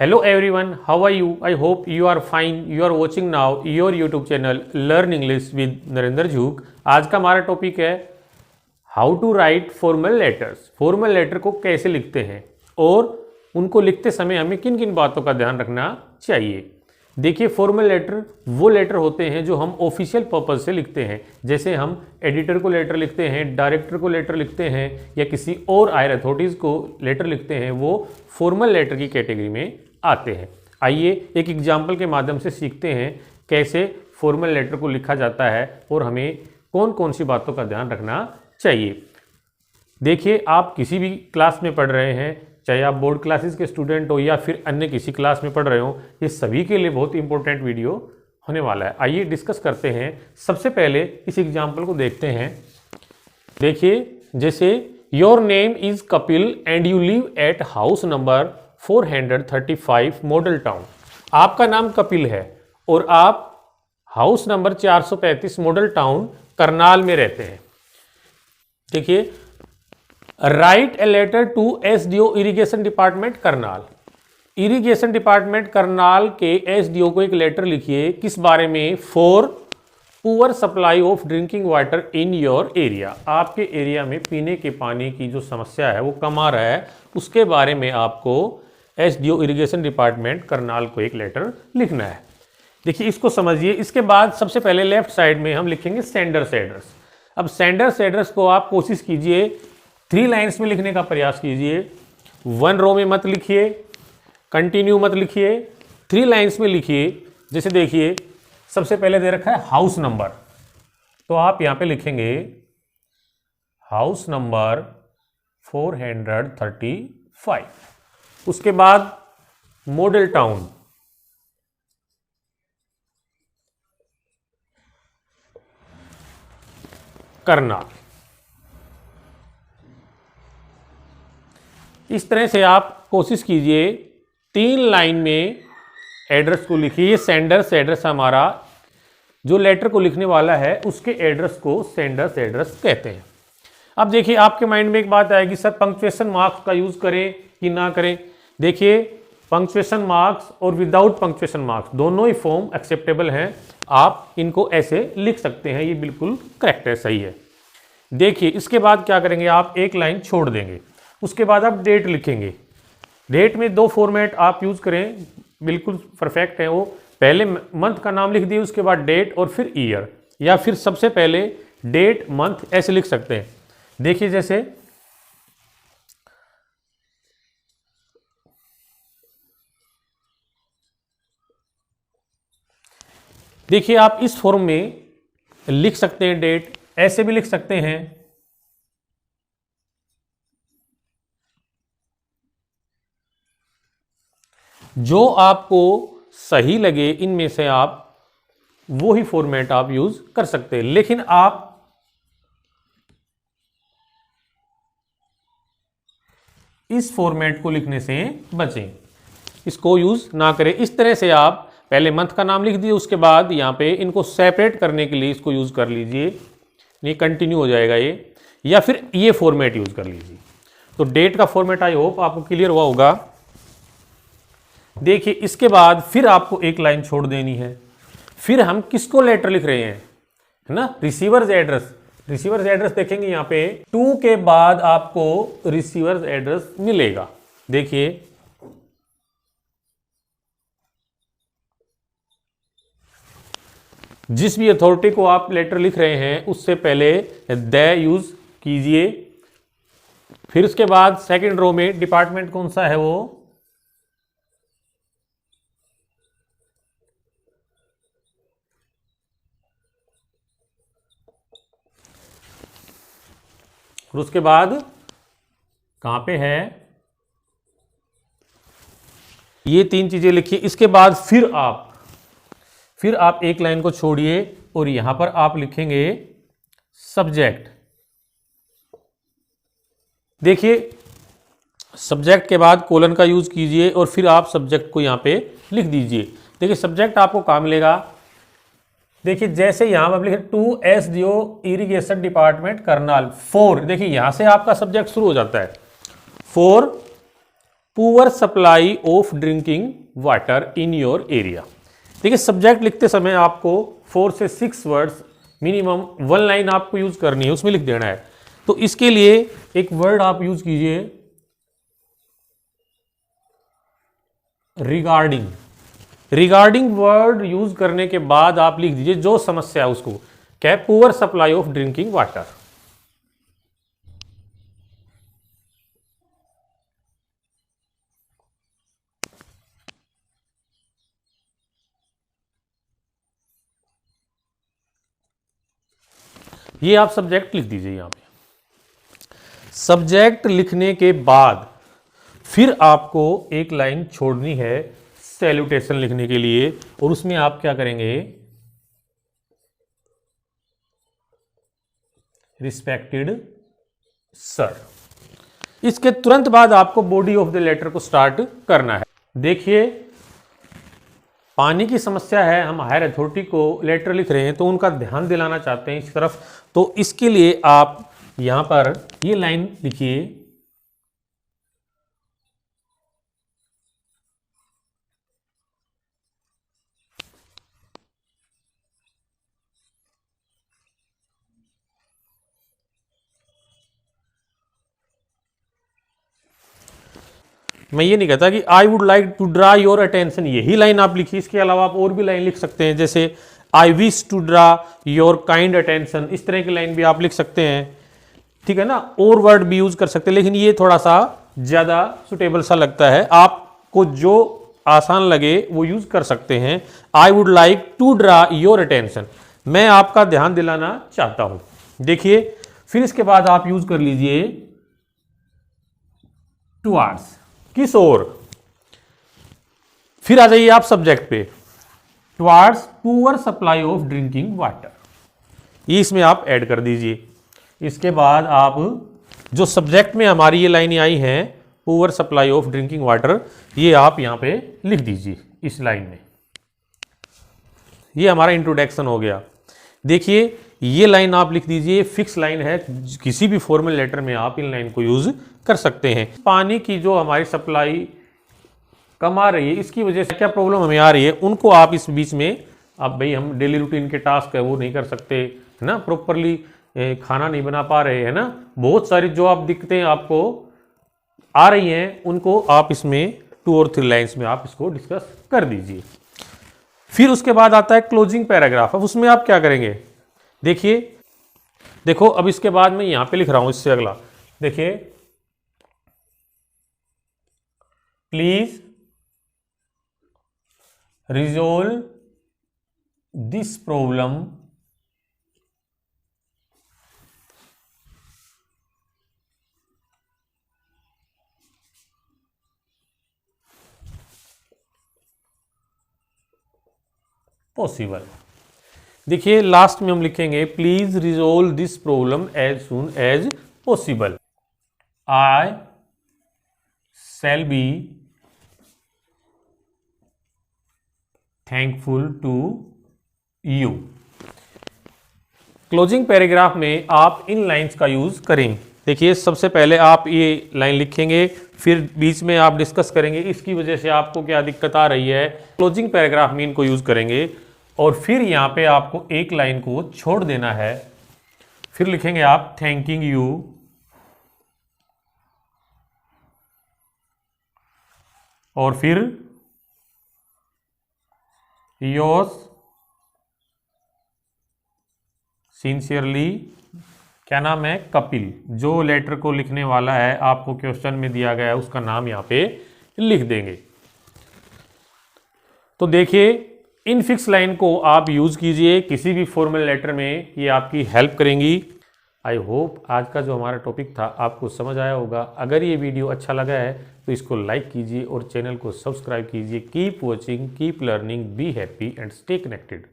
Hello everyone, how are you? I hope you are fine. You are watching now your YouTube channel Learn English with Narendra झूक। आज का हमारा topic है how to write formal letters. Formal letter को कैसे लिखते हैं और उनको लिखते समय हमें किन किन बातों का ध्यान रखना चाहिए। देखिए, फॉर्मल लेटर वो लेटर होते हैं जो हम ऑफिशियल पर्पज से लिखते हैं, जैसे हम एडिटर को लेटर लिखते हैं, डायरेक्टर को लेटर लिखते हैं या किसी और हायर अथॉरिटीज़ को लेटर लिखते हैं, वो फॉर्मल लेटर की कैटेगरी में आते हैं। आइए एक एग्जाम्पल के माध्यम से सीखते हैं कैसे फॉर्मल लेटर को लिखा जाता है और हमें कौन कौन सी बातों का ध्यान रखना चाहिए। देखिए, आप किसी भी क्लास में पढ़ रहे हैं, चाहे आप बोर्ड क्लासेस के स्टूडेंट हो या फिर अन्य किसी क्लास में पढ़ रहे हो, ये सभी के लिए बहुत इंपॉर्टेंट वीडियो होने वाला है। आइए डिस्कस करते हैं। सबसे पहले इस एग्जाम्पल को देखते हैं। देखिए, जैसे your name is Kapil and you live at house number 435 model town. आपका नाम कपिल है और आप house number 435 model town Karnal में रहते हैं। देखिए, write a letter to SDO irrigation department Karnal. Irrigation department Karnal के एसडीओ को एक लेटर लिखिए। किस बारे में? For poor supply of drinking water in your area. आपके एरिया में पीने के पानी की जो समस्या है वो कम आ रहा है, उसके बारे में आपको एसडीओ इरिगेशन डिपार्टमेंट करनाल को एक लेटर लिखना है। देखिए, इसको समझिए। इसके बाद सबसे पहले लेफ्ट साइड में हम लिखेंगे सेंडर्स एड्रेस। अब सेंडर्स एड्रेस को आप कोशिश कीजिए 3 लाइन्स में लिखने का प्रयास कीजिए। 1 रो में मत लिखिए, कंटिन्यू मत लिखिए, 3 लाइन्स में लिखिए। जैसे देखिए, सबसे पहले दे रखा है हाउस नंबर, तो आप यहां पे लिखेंगे हाउस नंबर 435। उसके बाद मॉडल टाउन, करनाल। इस तरह से आप कोशिश कीजिए 3 लाइन में एड्रेस को लिखिए। ये सेंडर्स एड्रेस हमारा जो लेटर को लिखने वाला है उसके एड्रेस को सेंडर्स एड्रेस कहते हैं। अब देखिए, आपके माइंड में एक बात आएगी, सर पंक्चुएशन मार्क्स का यूज करें कि ना करें। देखिए, पंक्चुएशन मार्क्स और विदाउट पंक्चुएशन मार्क्स दोनों ही फॉर्म एक्सेप्टेबल हैं। आप इनको ऐसे लिख सकते हैं, ये बिल्कुल करेक्ट है, सही है। देखिए, इसके बाद क्या करेंगे, आप एक लाइन छोड़ देंगे। उसके बाद आप डेट लिखेंगे। डेट में 2 फॉर्मेट आप यूज करें, बिल्कुल परफेक्ट है वो। पहले मंथ का नाम लिख दिए, उसके बाद डेट और फिर ईयर, या फिर सबसे पहले डेट मंथ ऐसे लिख सकते हैं। देखिए, जैसे देखिए, आप इस फॉर्म में लिख सकते हैं डेट, ऐसे भी लिख सकते हैं। जो आपको सही लगे इनमें से आप वो ही फॉर्मेट आप यूज कर सकते हैं, लेकिन आप इस फॉर्मेट को लिखने से बचें, इसको यूज ना करें। इस तरह से आप पहले मंथ का नाम लिख दिए, उसके बाद यहाँ पे इनको सेपरेट करने के लिए इसको यूज कर लीजिए, नहीं कंटिन्यू हो जाएगा ये, या फिर ये फॉर्मेट यूज कर लीजिए। तो डेट का फॉर्मेट आई होप आपको क्लियर हुआ होगा। देखिए, इसके बाद फिर आपको एक लाइन छोड़ देनी है। फिर हम किसको लेटर लिख रहे हैं, है ना, रिसीवर्स एड्रेस। रिसीवर्स एड्रेस देखेंगे यहाँ पे 2 के बाद आपको रिसीवर्स एड्रेस मिलेगा। देखिए, जिस भी अथॉरिटी को आप लेटर लिख रहे हैं उससे पहले द यूज कीजिए। फिर उसके बाद सेकंड रो में डिपार्टमेंट कौन सा है वो, और उसके बाद कहां पे है, ये 3 चीजें लिखिए। इसके बाद फिर आप एक लाइन को छोड़िए और यहां पर आप लिखेंगे सब्जेक्ट। देखिए, सब्जेक्ट के बाद कोलन का यूज कीजिए और फिर आप सब्जेक्ट को यहां पे लिख दीजिए। देखिए, सब्जेक्ट आपको कहां मिलेगा, देखिए जैसे यहां पर लिखे to SDO irrigation department Karnal 4, देखिए यहां से आपका सब्जेक्ट शुरू हो जाता है। 4 poor supply of drinking water in your area. देखिए सब्जेक्ट लिखते समय आपको 4 से 6 वर्ड्स मिनिमम 1 लाइन आपको यूज करनी है, उसमें लिख देना है। तो इसके लिए एक वर्ड आप यूज कीजिए रिगार्डिंग। रिगार्डिंग वर्ड यूज करने के बाद आप लिख दीजिए जो समस्या है उसको, क्या है, poor supply of drinking water. ये आप सब्जेक्ट लिख दीजिए यहां पे। सब्जेक्ट लिखने के बाद फिर आपको एक लाइन छोड़नी है सैल्यूटेशन लिखने के लिए, और उसमें आप क्या करेंगे, रिस्पेक्टेड सर। इसके तुरंत बाद आपको बॉडी ऑफ द लेटर को स्टार्ट करना है। देखिए पानी की समस्या है, हम हायर अथॉरिटी को लेटर लिख रहे हैं तो उनका ध्यान दिलाना चाहते हैं इस तरफ, तो इसके लिए आप यहां पर ये लाइन लिखिए, मैं ये नहीं कहता कि I would like to draw your attention, यही लाइन आप लिखिए। इसके अलावा आप और भी लाइन लिख सकते हैं, जैसे I wish to draw your kind attention, इस तरह की लाइन भी आप लिख सकते हैं, ठीक है ना। और वर्ड भी यूज कर सकते हैं, लेकिन ये थोड़ा सा ज्यादा सुटेबल सा लगता है, आपको जो आसान लगे वो यूज कर सकते हैं। I would like to draw your attention, मैं आपका ध्यान दिलाना चाहता हूं। देखिए फिर इसके बाद आप यूज कर लीजिए टुवार्ड्स, किस ओर। फिर आ जाइए आप सब्जेक्ट पे, towards poor supply of drinking water, ये इसमें आप ऐड कर दीजिए। इसके बाद आप जो सब्जेक्ट में हमारी ये लाइन आई है poor supply of drinking water, ये आप यहां पे लिख दीजिए इस लाइन में। ये हमारा इंट्रोडक्शन हो गया। देखिए ये लाइन आप लिख दीजिए, फिक्स लाइन है, किसी भी फॉर्मल लेटर में आप इन लाइन को यूज कर सकते हैं। पानी की जो हमारी सप्लाई कम आ रही है, इसकी वजह से क्या प्रॉब्लम हमें आ रही है, उनको आप इस बीच में, अब भाई हम डेली रूटीन के टास्क है वो नहीं कर सकते है ना, प्रॉपरली खाना नहीं बना पा रहे है ना, बहुत सारी जो आप दिक्कतें आपको आ रही हैं, उनको आप इसमें 2 और 3 लाइन्स में आप इसको डिस्कस कर दीजिए। फिर उसके बाद आता है क्लोजिंग पैराग्राफ। अब उसमें आप क्या करेंगे, देखिए देखो अब इसके बाद मैं यहां पे लिख रहा हूं, इससे अगला देखिए, please resolve this problem possible. देखिए लास्ट में हम लिखेंगे please resolve this problem as soon as possible. I shall be thankful to you. Closing paragraph में आप इन लाइंस का यूज करेंगे। देखिए सबसे पहले आप ये लाइन लिखेंगे, फिर बीच में आप डिस्कस करेंगे इसकी वजह से आपको क्या दिक्कत आ रही है, क्लोजिंग पैराग्राफ में इनको यूज करेंगे, और फिर यहां पे आपको एक लाइन को छोड़ देना है। फिर लिखेंगे आप थैंकिंग यू और फिर योर्स सिंसियरली, क्या नाम है, कपिल। जो लेटर को लिखने वाला है आपको क्वेश्चन में दिया गया है उसका नाम यहाँ पे लिख देंगे। तो देखिए इन फिक्स लाइन को आप यूज कीजिए किसी भी फॉर्मल लेटर में, ये आपकी हेल्प करेंगी। आई होप आज का जो हमारा टॉपिक था आपको समझ आया होगा। अगर ये वीडियो अच्छा लगा है तो इसको लाइक कीजिए और चैनल को सब्सक्राइब कीजिए। Keep watching, keep learning, be happy and stay connected.